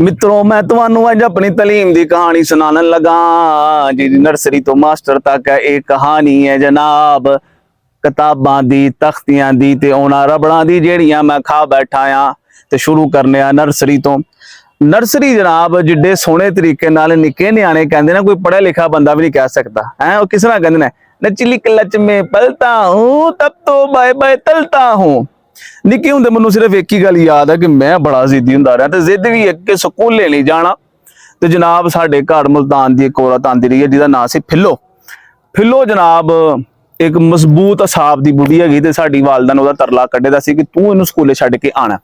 मित्रों मैं तुहानू अज अपनी तलीम की कहानी सुनान लगा जी। नर्सरी तो मास्टर तक है एक कहानी है जनाब। किताबां दी तख्तियां दी ते उन्हां रबड़ां दी जेड़ियां मैं खा बैठा आ। ते शुरू करने आ नर्सरी तो। नर्सरी जनाब जिड्डे सोहने तरीके नाल निक्के न्याणे कहंदे ना, कोई पढ़िया लिखा बंदा भी नहीं कह सकता है। वो किस तरह कहंदे ने, नचली कलच में पलता हूं तब तो बाय बाय तलता हूं। निक्के होंदे मैनू सिर्फ एक ही गल याद है कि मैं बड़ा जिद्दी हुंदा रहा, ते जिद भी एक कि स्कूले नहीं जाना। ते जनाब साडे घर मुल्तान दी एक औरत आंदी रही है जिहदा नाम सी फिलो। फिलो जनाब एक मजबूत असाब दी बुढ़ी हैगी, ते साडी वालदा ने ओहदा तरला कड्ढे दा सी कि तू इहनू स्कूले छड्ड के आना।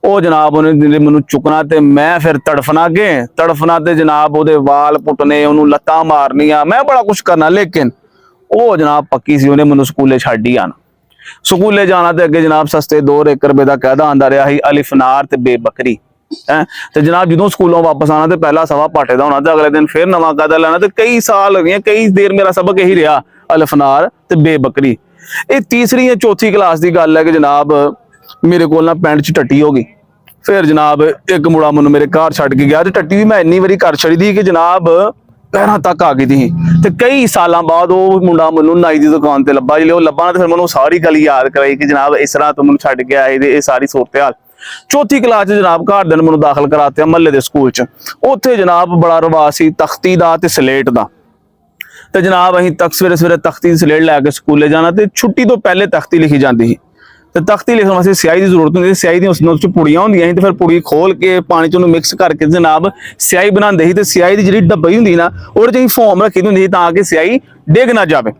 ਉਹ जनाब उन्हें मैनू चुकना ते मैं फिर तड़फना ते जनाब ओहदे वाल पुटने, उन्होंने लत्तां मारनियां, मैं बड़ा कुछ करना। लेकिन वो जनाब पक्की सी, उन्हें मैनू स्कूले छड्ड ही आना। स्कूले जाना ते अगे जनाब सस्ते 2 रुपए का कहदा आंदा रहा ही अलिफनार ते बेबकरी है। ते जनाब जो स्कूलों वापस आना तो पहला सवा पाटे का होना, तो अगले दिन फिर नवा कहदा लेना। तो कई साल हो गए, कई देर मेरा सबक यही रहा अलिफनार ते बेबकरी। ये तीसरी या चौथी क्लास की गल है कि जनाब मेरे को ना पैंट च टट्टी हो गई। फिर जनाब एक मुड़ा मैनू मेरे घर छड्ड के गया, तो टट्टी भी मैं इन्नी बारी कर छड़ी थी कि जनाब पैरों तक आ गई थी। तो कई साल बाद वो मुंडा मैनू नाई की दुकान पर लभा। जो लभा तो फिर मैंने सारी गल याद कराई कि जनाब इस तरह तो मैंने छड्ड के आए, ये सारी सूरत हाल। चौथी क्लास जनाब घर दे मैनू दाखिल कराते महल्ले के स्कूल च। उत्थे जनाब बड़ा रवाज सी तख्ती का ते सलेट का। तो जनाब अं तक सवेरे सवेरे तख्ती सलेट लैके स्कूले जाना, तो छुट्टी तो पहले तख्ती लिखी जाती है। तो तख्ती लिखने वास्ते स्याही की जरूरत होंगी। स्याही दी उस पुड़ियां होंदियां सी, तो फिर पुड़ी खोल के पानी च मिक्स करके जनाब स्याही बनाते ही। तो स्याही की जी डब्बी होंगी ना, वो फोम रखी दी होंगी ताकि स्याही डिग ना जाए।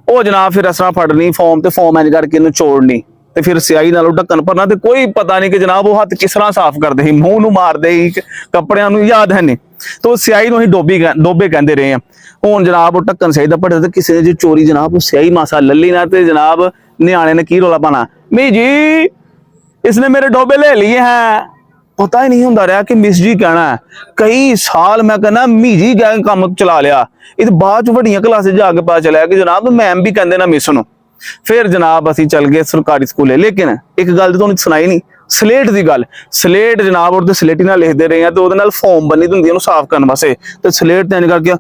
वो जनाब फिर इस तरह फड़नी फोम, तो फोम इंज करके इन्हू चोड़नी, तो फिर स्याही नाल ढक्कन भरना। तो कोई पता नहीं कि जनाब वो हथ किस तरह साफ करते ही, मूँह नूं मारते ही, कपड़ियां नूं याद है नहीं। तो स्याही नूं डोबे कहते रहे हैं। हुण जनाब ढक्कन स्याही दा भरे, तो किसी ने जो चोरी जनाब स्याही मासा लली ना, तो जनाब न्याणे ने की रौला पाना, मी जी इसने मेरे डोबे ले लिए हैं। पता ही नहीं होंदा रहा कि मिस जी कहना है। कई साल मैं कहना मी जी कह काम चला लिया। ये बाद वड्डियां क्लास जाके पता चलिया कि जनाब मैम भी कहते ना मिस नूं। फिर जनाब असीं चल गए सरकारी स्कूले। लेकिन एक गल तो सुनाई नहीं, सलेट की गल। सलेट जनाब और सलेटी नाल लिखते रहे हैं, तो वो फोम बनी होंगी उन्होंने साफ करने वास्ते। तो सलेट ते इंज करके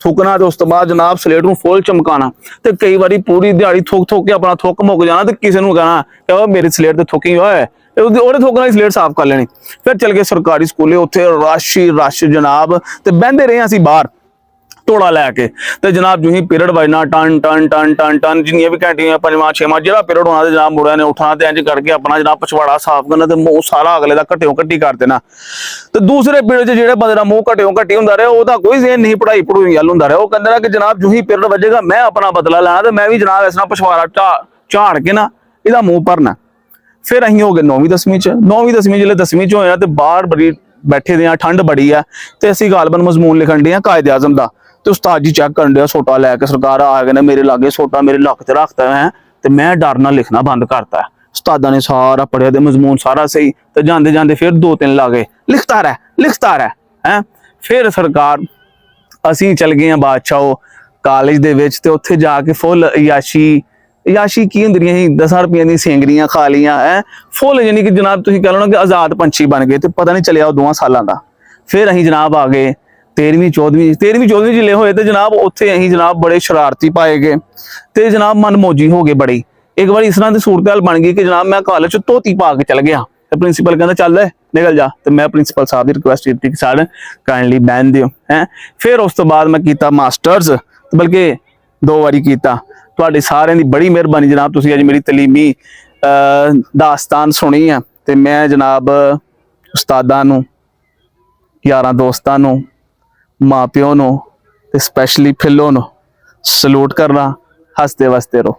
थुकना, तो उस तो बाद जनाब सलेट नूं फुल चमकाना। तो कई बार पूरी दिहाड़ी थुक के अपना थुक मुक जाना, तो किसी नूं कहना कि मेरी सलेट तो थुकी हुआ है, ਉਹਦੇ ਥੋਕ ਨਾਲ ਸਲੇਟ ਸਾਫ਼ ਕਰ ਲੈਣੀ। ਫਿਰ ਚਲ ਗਏ ਸਰਕਾਰੀ ਸਕੂਲੇ, ਉੱਥੇ ਰਸ਼ ਹੀ ਰਸ਼ ਜਨਾਬ। ਤੇ ਬਹਿੰਦੇ ਰਹੇ ਅਸੀਂ ਬਾਹਰ ਤੋੜਾ ਲੈ ਕੇ। ਤੇ ਜਨਾਬ ਜੂ ਹੀ ਪੀਰੀਅਡ ਵਜਣਾ ਟਨ ਟਨ ਟਨ ਟਨ ਟਨ, ਜਿੰਨੀਆਂ ਵੀ ਘੰਟੀਆਂ ਪੰਜਵਾਂ ਛੇਵਾਂ ਜਿਹੜਾ ਪੀਰੀਅਡ ਹੋਣਾ, ਤੇ ਜਨਾਬ ਮੁੰਡਿਆਂ ਨੇ ਉੱਠਣਾ ਤੇ ਇੰਜ ਕਰਕੇ ਆਪਣਾ ਜਨਾਬ ਪਛਵਾੜਾ ਸਾਫ਼ ਕਰਨਾ, ਤੇ ਮੂੰਹ ਸਾਰਾ ਅਗਲੇ ਦਾ ਘਟਿਓ ਘੱਟੀ ਕਰ ਦੇਣਾ। ਤੇ ਦੂਸਰੇ ਪੀਰੀਅਡ 'ਚ ਜਿਹੜੇ ਬੰਦੇ ਦਾ ਮੂੰਹ ਘਟਿਓ ਘੱਟੀ ਹੁੰਦਾ ਰਿਹਾ, ਉਹਦਾ ਕੋਈ ਜ਼ੇਨ ਨਹੀਂ ਪੜ੍ਹਾਈ ਪੜੂਈ ਗੱਲ ਹੁੰਦਾ ਰਿਹਾ। ਉਹ ਕਹਿੰਦਾ ਰਿਹਾ ਕਿ ਜਨਾਬ ਜੂ ਹੀ ਪੀਰੀਅਡ ਵੱਜੇਗਾ ਮੈਂ ਆਪਣਾ ਬਦਲਾ ਲੈਣਾ, ਤੇ ਮੈਂ ਵੀ ਜਨਾਬ ਇਸ ਤਰ੍ਹਾਂ ਪਛਵਾੜਾ ਝਾੜ ਕੇ ਨਾ ਇਹਦਾ ਮੂੰਹ ਭਰਨਾ। फिर अं हो गए 9वीं 10वीं च। 9वीं 10वीं जो 10वीं च होया, तो बाहर बड़ी बैठे दे ठंड बड़ी है, तो असीं गालबन मजमून लिखन डे कायदे आजम का। तो उस्ताद जी चेक कर सोटा लैके सरकार आ गए, मेरे लागे सोटा मेरे लक च रखता है। तो मैं डर ना लिखना बंद करता है। उस्तादा ने सारा पढ़िया, तो मजमून सारा सही। तो जाते जाते फिर 2-3 ला गए, लिखता रह है। फिर सरकार असीं चल गए बादशाह कॉलेज दे विच, ते उत्थे जाके फुल याशी की होंदी रही 10 रुपये दी सेंगरियां खा लिया है फुल, यानी कि जनाब तुसीं कह लो ना कि आजाद पंछी बन गए। तो पता नहीं चलिया 2 सालों का। फिर असीं जनाब आ गए 13वीं 14वीं जिले होए, तो जनाब उत्थे असीं जनाब बड़े शरारती पाए गए, तो जनाब मनमोजी हो गए बड़ी। एक बार इस तरह की सूरत हाल बन गई कि जनाब मैं कॉलेज च धोती पा के चल गया, तो प्रिंसीपल कहता चल निकल जा। तो मैं प्रिंसीपल साहब की रिक्वेस्ट की कि सर काइंडली बैन दिओ है। फिर उस तो बाद मैं किया मास्टर्स, बल्कि 2 बारी किया। ਤੁਹਾਡੀ ਸਾਰਿਆਂ ਦੀ ਬੜੀ ਮਿਹਰਬਾਨੀ जनाब, ਤੁਸੀਂ ਅੱਜ ਮੇਰੀ ਤਲੀਮੀ ਦਾਸਤਾਨ ਸੁਣੀ ਹੈ। ਤੇ ਮੈਂ ਜਨਾਬ ਉਸਤਾਦਾਂ ਨੂੰ, ਯਾਰਾਂ ਦੋਸਤਾਂ ਨੂੰ, ਮਾਂ ਪਿਓ ਨੂੰ, ਤੇ ਸਪੈਸ਼ਲੀ ਫਿੱਲੋ ਨੂੰ ਸਲੂਟ ਕਰਨਾ। ਹੱਸਦੇ ਵਸਦੇ ਰਹੋ।